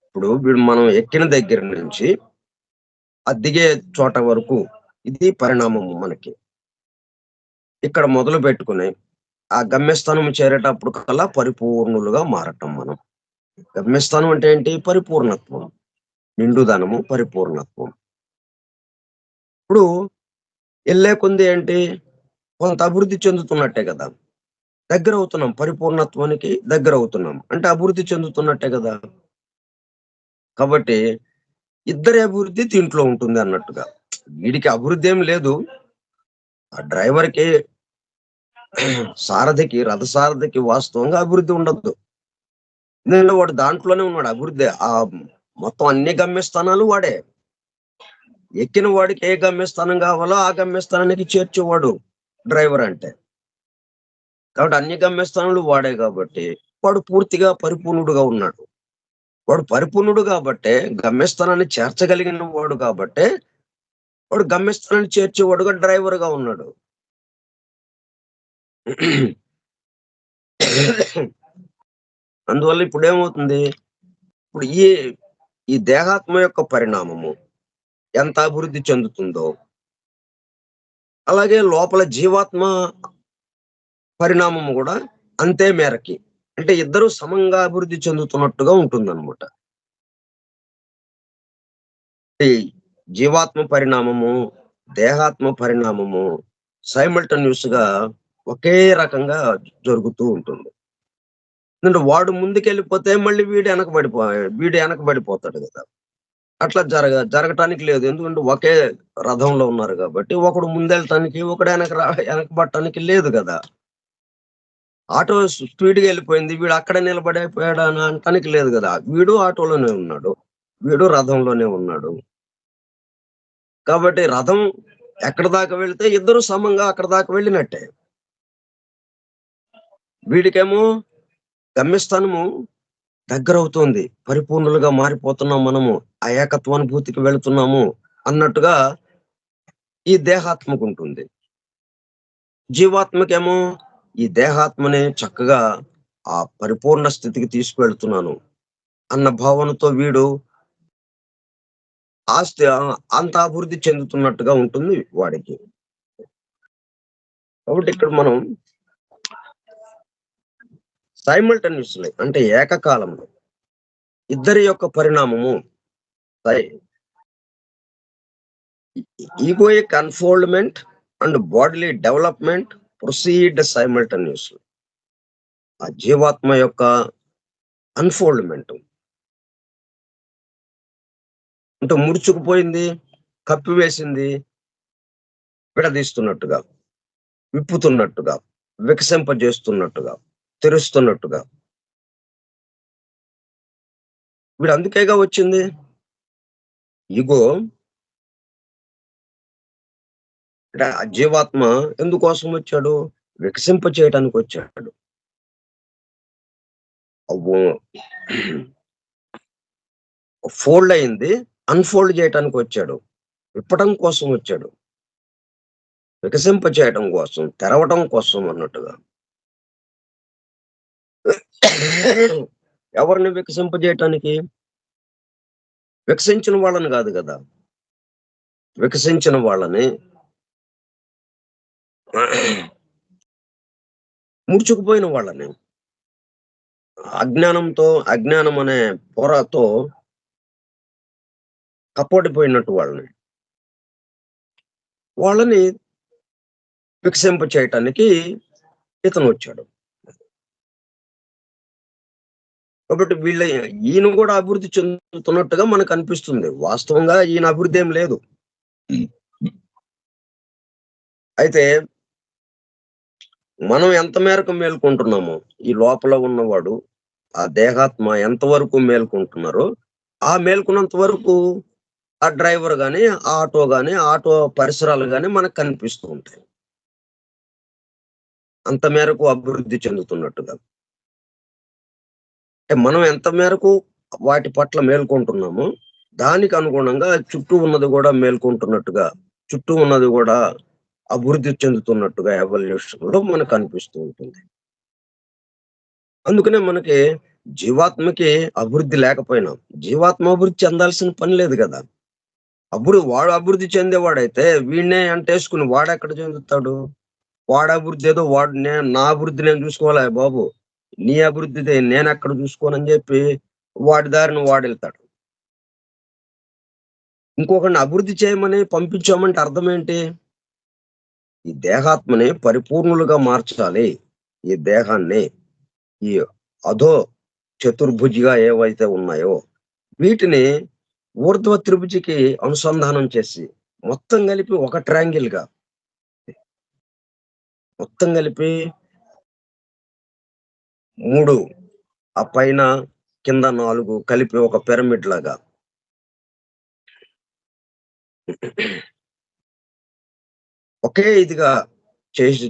ఇప్పుడు వీడు మనం ఎక్కిన దగ్గర నుంచి ఆ దిగే చోట వరకు ఇది పరిణామము మనకి. ఇక్కడ మొదలు పెట్టుకుని ఆ గమ్యస్థానం చేరేటప్పుడు కల్లా పరిపూర్ణులుగా మారటం మనం. గమ్యస్థానం అంటే ఏంటి? పరిపూర్ణత్వం, నిండుదనము, పరిపూర్ణత్వం. ఇప్పుడు ఎల్లే కొంది ఏంటి? కొంత అభివృద్ధి చెందుతున్నట్టే కదా. దగ్గర అవుతున్నాం, పరిపూర్ణత్వానికి దగ్గర అవుతున్నాం అంటే అభివృద్ధి చెందుతున్నట్టే కదా. కాబట్టి ఇద్దరి అభివృద్ధి దీంట్లో ఉంటుంది అన్నట్టుగా. వీడికి అభివృద్ధి ఏం లేదు, ఆ డ్రైవర్‌కి సారథికి, రథ సారథికి వాస్తవంగా అభివృద్ధి ఉండదు. ఎందుకంటే వాడు దాంట్లోనే ఉన్నాడు అభివృద్ధి. మొత్తం అన్ని గమ్యస్థానాలు వాడే. ఎక్కిన వాడికి ఏ గమ్యస్థానం కావాలో ఆ గమ్యస్థానానికి చేర్చేవాడు డ్రైవర్ అంటే. కాబట్టి అన్ని గమ్యస్థానాలు వాడే కాబట్టి వాడు పూర్తిగా పరిపూర్ణుడుగా ఉన్నాడు. వాడు పరిపూర్ణుడు కాబట్టే, గమ్యస్థానాన్ని చేర్చగలిగిన వాడు కాబట్టే, వాడు గమ్యస్థానాన్ని చేర్చేవాడుగా డ్రైవర్‌గా ఉన్నాడు. అందువల్ల ఇప్పుడేమవుతుంది? ఇప్పుడు ఈ దేహాత్మ యొక్క పరిణామము ఎంత అభివృద్ధి చెందుతుందో, అలాగే లోపల జీవాత్మ పరిణామము గూడా అంతే మేరకి. అంటే ఇద్దరు సమంగా అభివృద్ధి చెందుతున్నట్టుగా ఉంటుందన్నమాట. ఈ జీవాత్మ పరిణామము, దేహాత్మ పరిణామము సైమల్టేనియస్‌గా ఒకే రకంగా జరుగుతూ ఉంటుంది. ఎందుకంటే వాడు ముందుకెళ్ళిపోతే మళ్ళీ వీడు ఎనకబడిపోతాడు గదా. అట్లా జరగటానికి లేదు. ఎందుకంటే ఒకే రథంలో ఉన్నారు గాబట్టి, ఒకడు ముందెళ్ళటానికి, ఒకడు ఎనకబడటానికి లేదు గదా. ఆటో స్పీడ్‌గా ఎళ్ళిపోయింది. వీడు అక్కడే నిలబడైపోయాడు అని అనటానికి లేదు గదా. వీడు ఆటోలోనే ఉన్నాడు. వీడు రథంలోనే ఉన్నాడు. కాబట్టి రథం ఎక్కడి దాకా వెళితే ఇద్దరు సమంగా అక్కడి దాకా వెళ్ళినట్టే. వీడికేమో గమ్యస్థానము దగ్గరవుతోంది. పరిపూర్ణులుగా మారిపోతున్నాం మనము. ఆ ఏకత్వానుభూతికి వెళుతున్నాము అన్నట్టుగా ఈ దేహాత్మకుంటుంది. జీవాత్మకేమో ఈ దేహాత్మని చక్కగా ఆ పరిపూర్ణ స్థితికి తీసుకువెళ్తున్నాను అన్న భావనతో వీడు అంత అభివృద్ధి చెందుతున్నట్టుగా ఉంటుంది వాడికి. కాబట్టి ఇక్కడ మనం సైమల్టేనియస్‌లీ అంటే ఏకకాలంలో ఇద్దరి యొక్క పరిణామము psy egoic unfoldment and bodily development proceed simultaneously. ఆ జీవాత్మ యొక్క అన్‌ఫోల్డ్‌మెంట్ అంటే ముడుచుకుపోయింది, కప్పివేసింది, విడదీస్తున్నట్టుగా, విప్పుతున్నట్టుగా, వికసింపజేస్తున్నట్టుగా, తెరుస్తున్నట్టుగా. వీడు అందుకేగా వచ్చింది. ఇగో అంటే ఆ జీవాత్మ ఎందుకోసం వచ్చాడు? వికసింప చేయటానికి వచ్చాడు. అవ్వో ఫోల్డ్ అయింది, అన్‌ఫోల్డ్ చేయటానికి వచ్చాడు. విప్పటం కోసం వచ్చాడు. వికసింప చేయటం కోసం, తెరవటం కోసం అన్నట్టుగా. ఎవరిని వికసింపజేయటానికి? వికసించిన వాళ్ళని గాదు గదా. వికసించిన వాళ్ళని ముడుచుకుపోయిన వాళ్ళని, అజ్ఞానం అనే పొరతో కప్పొడిపోయినట్టు వాళ్ళని వికసింప చేయటానికి ఇతనొచ్చాడు. కాబట్టి ఈయన గూడా అభివృద్ధి చెందుతున్నట్టుగా మనకనిపిస్తుంది. వాస్తవంగా ఈయన అభివృద్ధి ఏం లేదు. అయితే మనం ఎంత మేరకు మేల్కొంటున్నామో, ఈ లోపల ఉన్నవాడు, ఆ దేహాత్మ ఎంతవరకు మేల్కొంటున్నారో, ఆ మేల్కొన్నంత వరకు ఆ డ్రైవర్ గాని, ఆటో గాని, ఆటో పరిసరాలు గాని మనకు కనిపిస్తూ ఉంటాయి. అంత మేరకు అభివృద్ధి చెందుతున్నట్టుగా. అంటే మనం ఎంత మేరకు వాటి పట్ల మేల్కొంటున్నామో, దానికి అనుగుణంగా చుట్టూ ఉన్నది గూడా మేల్కొంటున్నట్టుగా, చుట్టూ ఉన్నది గూడా అభివృద్ధి చెందుతున్నట్టుగా ఎవల్యూషన్‌లో మనకు అనిపిస్తూ ఉంటుంది. అందుకనే మనకి జీవాత్మకి అభివృద్ధి లేకపోయినా, జీవాత్మ అభివృద్ధి చెందాల్సిన పని లేదు గదా! వాడు అభివృద్ధి చెందేవాడైతే వీడినే అంటేసుకుని వాడెక్కడ చెందుతాడు? వాడి అభివృద్ధి ఏదో వాడు నా అభివృద్ధి నేను చూసుకోవాలా బాబు. నీ అభివృద్ధిది నేనెక్కడ చూసుకోనని జెప్పి వాడి దారిన వాడెళ్తాడు. ఇంకొకడిని అభివృద్ధి చేయమని పంపించామంటే అర్థమేంటి? ఈ దేహాత్మని పరిపూర్ణులుగా మార్చాలి. ఈ దేహాన్ని ఈ అధో చతుర్భుజిగా ఏవైతే ఉన్నాయో వీటిని ఊర్ధ్వ త్రిభుజికి అనుసంధానం చేసి మొత్తం కలిపి ఒక ట్రయాంగిల్‌గా మొత్తం కలిపి 3 ఆ పైన, కింద 4 కలిపి ఒక పిరమిడ్ లాగా. ఒకే ఇదిగా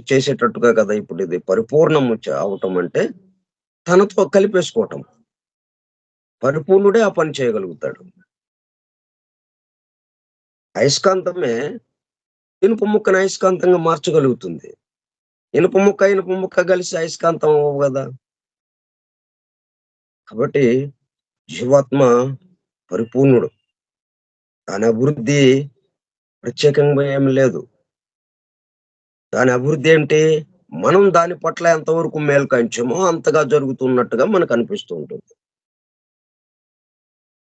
చేసేటట్టుగా కదా ఇప్పుడు ఇది పరిపూర్ణము అవ్వటం అంటే తనతో కలిపేసుకోవటం. పరిపూర్ణుడే ఆ పని చేయగలుగుతాడు. అయస్కాంతమే ఇనుప ముక్కని అయస్కాంతంగా మార్చగలుగుతుంది. ఇనుప ముక్క కలిసి అయస్కాంతం అవ్వవు గదా! కాబట్టి జీవాత్మ పరిపూర్ణుడు. దాని అభివృద్ధి ప్రత్యేకంగా ఏమి లేదు. దాని అభివృద్ధి ఏంటి? మనం దాని పట్ల ఎంతవరకు మేల్కొంచామో అంతగా జరుగుతున్నట్టుగా మనకనిపిస్తూ ఉంటుంది.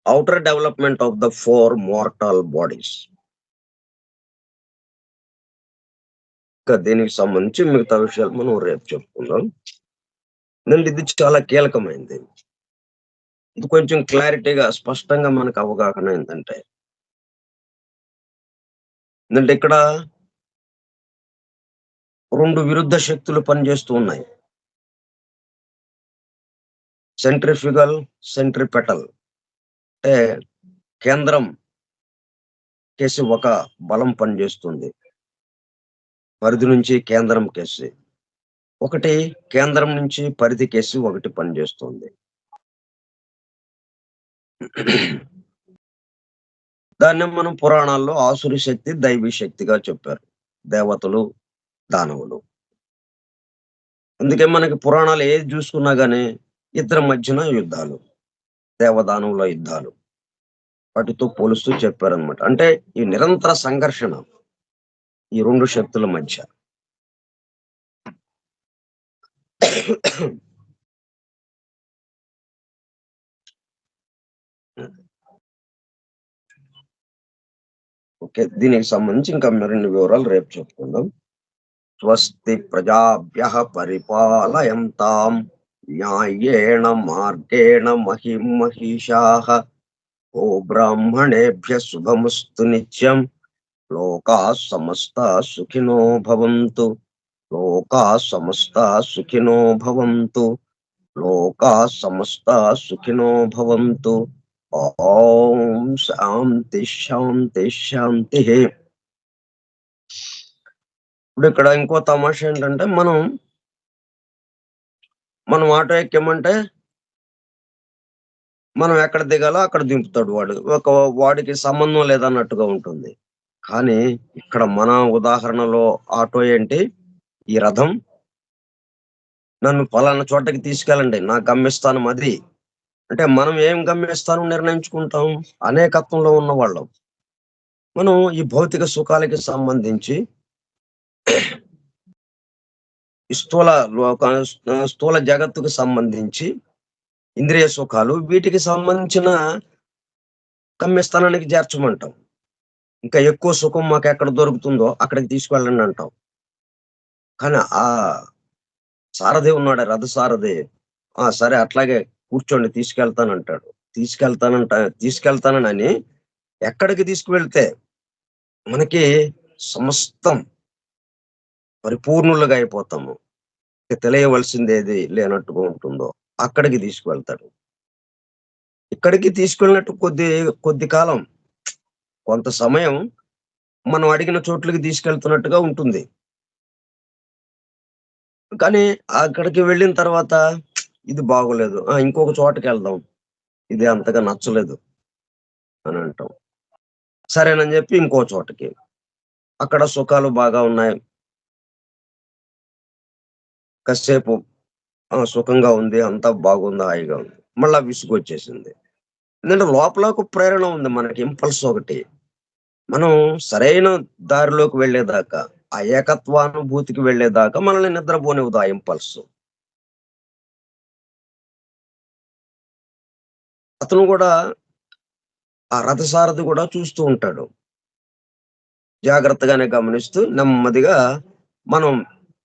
Outer development of the 4 mortal bodies. ఇంకా దీనికి సంబంధించి మిగతా విషయాలు మనం రేపు చెప్పుకుందాం. ఎందుకంటే ఇది చాలా కీలకమైనది. ఇది కొంచెం క్లారిటీగా, స్పష్టంగా మనకు అవగాహన ఏందంటే, ఎందుకంటే ఇక్కడ 2 విరుద్ధ శక్తులు పనిచేస్తూ ఉన్నాయి. Centrifugal, centripetal. అంటే కేంద్రం కేసి ఒక బలం పనిచేస్తుంది. పరిధి నుంచి కేంద్రం కేసి. ఒకటి కేంద్రం నుంచి పరిధికేసి ఒకటి పనిచేస్తుంది. దాన్నే మనం పురాణాల్లో ఆసురి శక్తి, దైవీ శక్తిగా చెప్పారు. దేవతలు, దానవులు. అందుకే మనకి పురాణాలు ఏది చూసుకున్నా గాని ఇద్దరి మధ్యన యుద్ధాలు. దేవదానవుల యుద్ధాలు. వాటితో పోలుస్తూ చెప్పారనమాట. అంటే ఈ నిరంతర సంఘర్షణ ఈ 2 శక్తుల మధ్య. ఓకే. దీనికి సంబంధించి ఇంకా మరిన్ని వివరాలు రేపు చెప్పుకుందాం. స్వస్తి ప్రజాభ్యః పరిపాలయంతాం న్యాయేణ మార్గేణ మహిం మహిషాః. ఓ బ్రాహ్మణేభ్యః శుభమస్తు నిత్యం. లోకాః సమస్తాః సుఖినో భవంతు. లోకాః సమస్తాః సుఖినో భవంతు. లోకాః సమస్తాః సుఖినో భవంతు. ఓం శాంతి శాంతి శాంతిః. ఇప్పుడు ఇక్కడ ఇంకో తమాషా ఏంటంటే మనం ఆటో ఎక్కామంటే మనం ఎక్కడ దిగాలో అక్కడ దింపుతాడు వాడు. వాడికి సంబంధం లేదన్నట్టుగా ఉంటుంది. కానీ ఇక్కడ మన ఉదాహరణలో ఆటో ఏంటి? ఈ రథం నన్ను పలానా చోటకి తీసుకెళ్ళండి. నా గమ్యస్థానం అది. అంటే మనం ఏం గమ్యస్థానం నిర్ణయించుకుంటాం? అనేకత్వంలో ఉన్నవాళ్ళం. మనం ఈ భౌతిక సుఖాలకి సంబంధించి స్థూల స్థూల జగత్తుకు సంబంధించి ఇంద్రియ సుఖాలు వీటికి సంబంధించిన గమ్యస్థానానికి చేర్చమంటాం. ఇంకా ఎక్కువ సుఖం మాకెక్కడ దొరుకుతుందో అక్కడికి తీసుకువెళ్ళండి అంటాం. కానీ ఆ సారథి ఉన్నాడే రథ సారథి, సరే అట్లాగే కూర్చోండి తీసుకెళ్తానంటాడు. తీసుకెళ్తానని ఎక్కడికి తీసుకువెళ్తే మనకి సమస్తం పరిపూర్ణులుగా అయిపోతాము. తెలియవలసిందేది లేనట్టుగా ఉంటుందో అక్కడికి తీసుకువెళ్తాడు. ఇక్కడికి తీసుకెళ్ళినట్టు కొద్ది కాలం కొంత సమయం మనం అడిగిన చోట్లకి తీసుకెళ్తున్నట్టుగా ఉంటుంది. కానీ అక్కడికి వెళ్ళిన తర్వాత ఇది బాగోలేదు. ఇంకొక చోటకెళ్దాం. ఇది అంతగా నచ్చలేదు అని అంటాం. సరేనని చెప్పి ఇంకో చోటకి. అక్కడ సుఖాలు బాగా ఉన్నాయి. కాసేపు సుఖంగా ఉంది. అంతా బాగుంది. హాయిగా ఉంది. మళ్ళా విసుగొచ్చేసింది. ఎందుకంటే లోపల ఒక ప్రేరణ ఉంది మనకి. ఇంపల్స్ ఒకటి. మనం సరైన దారిలోకి వెళ్ళేదాకా, ఆ ఏకత్వానుభూతికి వెళ్ళేదాకా మనల్ని నిద్రపోనివ్వదు ఆ ఇంపల్స్. అతను గూడా ఆ రథసారథి గూడా చూస్తూ ఉంటాడు. జాగ్రత్తగానే గమనిస్తూ నెమ్మదిగా మనం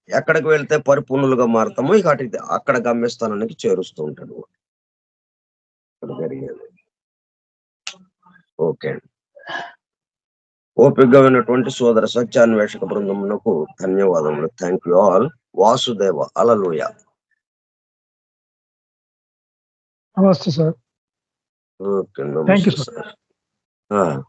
ఎక్కడికి వెళ్తే పరిపూర్ణులుగా మారతామో ఇక అక్కడ గమ్యస్థానానికి చేరుస్తూ ఉంటాడు. ఇక్కడ జరిగేది. ఓకే అండి. ఓపికగా విన్నటువంటి సోదర సత్యాన్వేషక బృందమునకు ధన్యవాదములు. Thank you all. Vasudeva. Hallelujah. నమస్తే సార్. ఓకే. థ్యాంక్ నమస్తే యూ సార్. సార్. ఆ!